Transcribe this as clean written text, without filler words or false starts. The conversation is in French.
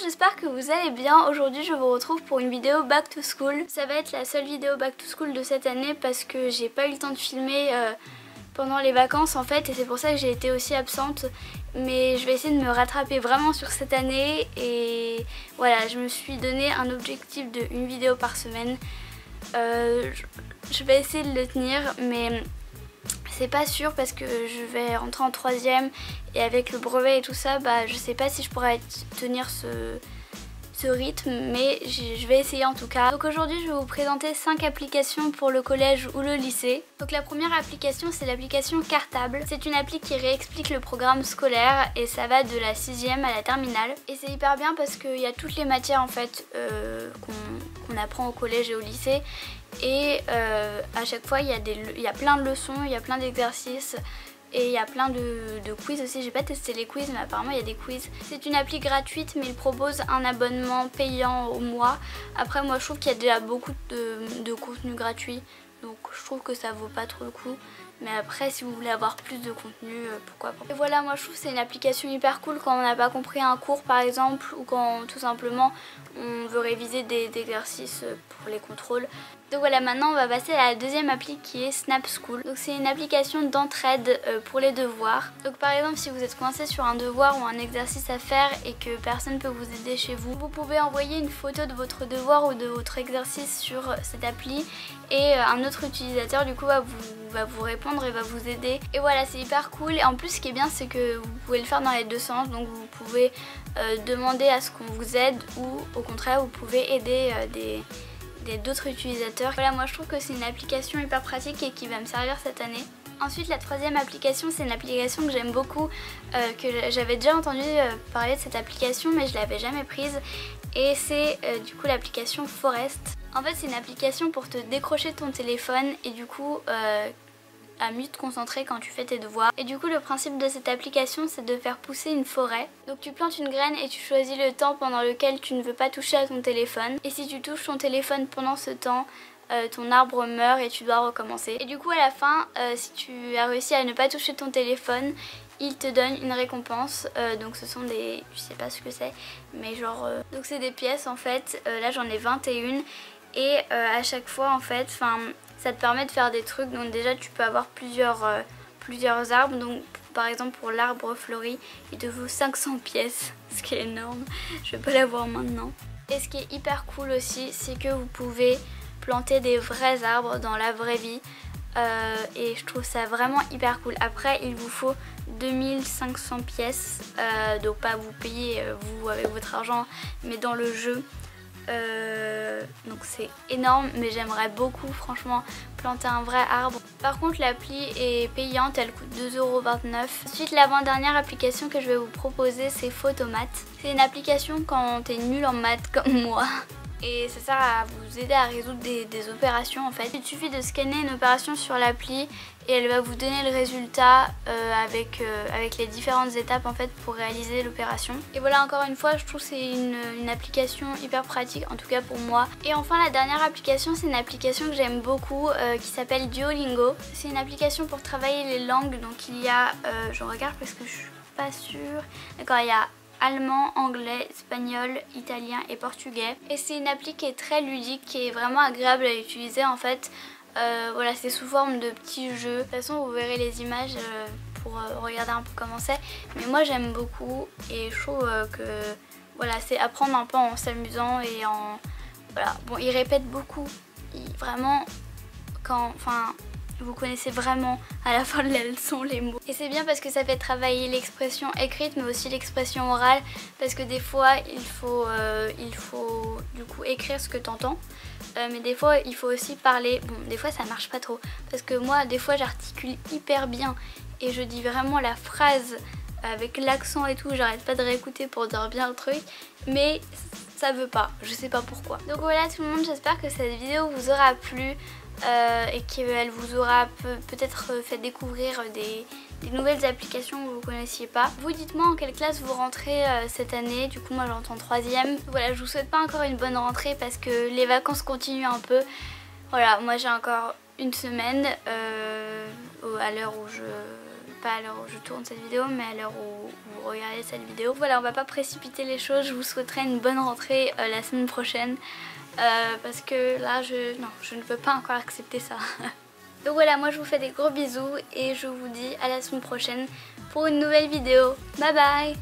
j'espère que vous allez bien. Aujourd'hui je vous retrouve pour une vidéo back to school. Ça va être la seule vidéo back to school de cette année parce que j'ai pas eu le temps de filmer pendant les vacances en fait, et c'est pour ça que j'ai été aussi absente. Mais je vais essayer de me rattraper vraiment sur cette année et voilà, je me suis donné un objectif de une vidéo par semaine. Je vais essayer de le tenir, mais c'est pas sûr parce que je vais rentrer en 3e et avec le brevet et tout ça, bah, je sais pas si je pourrais tenir ce rythme, mais je vais essayer en tout cas. Donc aujourd'hui je vais vous présenter 5 applications pour le collège ou le lycée. Donc la première application, c'est l'application Cartable. C'est une appli qui réexplique le programme scolaire et ça va de la 6e à la terminale. Et c'est hyper bien parce qu'il y a toutes les matières en fait qu'on apprend au collège et au lycée. Et à chaque fois il y a plein de leçons, il y a plein d'exercices. Et il y a plein de quiz aussi, j'ai pas testé les quiz mais apparemment il y a des quiz. C'est une appli gratuite mais il propose un abonnement payant au mois. Après moi je trouve qu'il y a déjà beaucoup de contenu gratuit, donc je trouve que ça vaut pas trop le coup. Mais après si vous voulez avoir plus de contenu, pourquoi pas. Et voilà, moi je trouve que c'est une application hyper cool quand on n'a pas compris un cours par exemple, ou quand tout simplement on veut réviser des exercices pour les contrôles. Donc voilà, maintenant on va passer à la deuxième appli qui est Snap School. Donc c'est une application d'entraide pour les devoirs. Donc par exemple si vous êtes coincé sur un devoir ou un exercice à faire et que personne ne peut vous aider chez vous, vous pouvez envoyer une photo de votre devoir ou de votre exercice sur cette appli et un autre utilisateur du coup va vous répondre et va vous aider. Et voilà, c'est hyper cool. Et en plus ce qui est bien c'est que vous pouvez le faire dans les deux sens. Donc vous pouvez demander à ce qu'on vous aide ou au contraire vous pouvez aider d'autres utilisateurs. Voilà, moi je trouve que c'est une application hyper pratique et qui va me servir cette année. Ensuite la troisième application, c'est une application que j'aime beaucoup, que j'avais déjà entendu parler de cette application mais je l'avais jamais prise, et c'est du coup l'application Forest. En fait c'est une application pour te décrocher ton téléphone et du coup à mieux te concentrer quand tu fais tes devoirs. Et du coup le principe de cette application c'est de faire pousser une forêt. Donc tu plantes une graine et tu choisis le temps pendant lequel tu ne veux pas toucher à ton téléphone. Et si tu touches ton téléphone pendant ce temps, ton arbre meurt et tu dois recommencer. Et du coup à la fin, si tu as réussi à ne pas toucher ton téléphone, il te donne une récompense. Donc ce sont des... je sais pas ce que c'est, mais genre... donc c'est des pièces en fait. Là j'en ai 21 et à chaque fois en fait... ça te permet de faire des trucs, donc déjà tu peux avoir plusieurs arbres. Donc par exemple pour l'arbre fleuri il te faut 500 pièces, ce qui est énorme, je vais pas l'avoir maintenant. Et ce qui est hyper cool aussi c'est que vous pouvez planter des vrais arbres dans la vraie vie, et je trouve ça vraiment hyper cool. Après il vous faut 2500 pièces, donc pas vous payer vous avec votre argent mais dans le jeu. Donc c'est énorme, mais j'aimerais beaucoup franchement planter un vrai arbre. Par contre l'appli est payante, elle coûte 2,29 €. Ensuite l'avant-dernière application que je vais vous proposer c'est Photomat. C'est une application quand t'es nul en maths comme moi et ça sert à vous aider à résoudre des opérations en fait. Il suffit de scanner une opération sur l'appli et elle va vous donner le résultat avec les différentes étapes en fait pour réaliser l'opération. Et voilà, encore une fois je trouve que c'est une application hyper pratique, en tout cas pour moi. Et enfin la dernière application, c'est une application que j'aime beaucoup qui s'appelle Duolingo. C'est une application pour travailler les langues. Donc il y a, je regarde parce que je suis pas sûre, d'accord, il y a allemand, anglais, espagnol, italien et portugais. Et c'est une appli qui est très ludique, qui est vraiment agréable à utiliser en fait. Voilà, c'est sous forme de petits jeux. De toute façon vous verrez les images pour regarder un peu comment c'est. Mais moi j'aime beaucoup et je trouve que voilà, c'est apprendre un peu en s'amusant et en... Voilà, bon il répète beaucoup. Vraiment, vous connaissez vraiment à la fin de la leçon les mots. Et c'est bien parce que ça fait travailler l'expression écrite mais aussi l'expression orale, parce que des fois il faut du coup écrire ce que tu entends. Mais des fois il faut aussi parler. Bon, des fois ça marche pas trop parce que moi des fois j'articule hyper bien et je dis vraiment la phrase avec l'accent et tout, j'arrête pas de réécouter pour dire bien le truc, mais ça veut pas, je sais pas pourquoi. Donc voilà tout le monde, j'espère que cette vidéo vous aura plu et qu'elle vous aura peut-être fait découvrir des nouvelles applications que vous ne connaissiez pas. Vous dites-moi en quelle classe vous rentrez cette année. Du coup moi j'entre en 3e. Voilà, je vous souhaite pas encore une bonne rentrée parce que les vacances continuent un peu. Voilà, moi j'ai encore une semaine à l'heure où je pas à l'heure où je tourne cette vidéo, mais à l'heure où vous regardez cette vidéo. Voilà, on va pas précipiter les choses. Je vous souhaiterais une bonne rentrée la semaine prochaine. Parce que là, je ne peux pas encore accepter ça. Donc voilà, moi je vous fais des gros bisous et je vous dis à la semaine prochaine pour une nouvelle vidéo. Bye bye!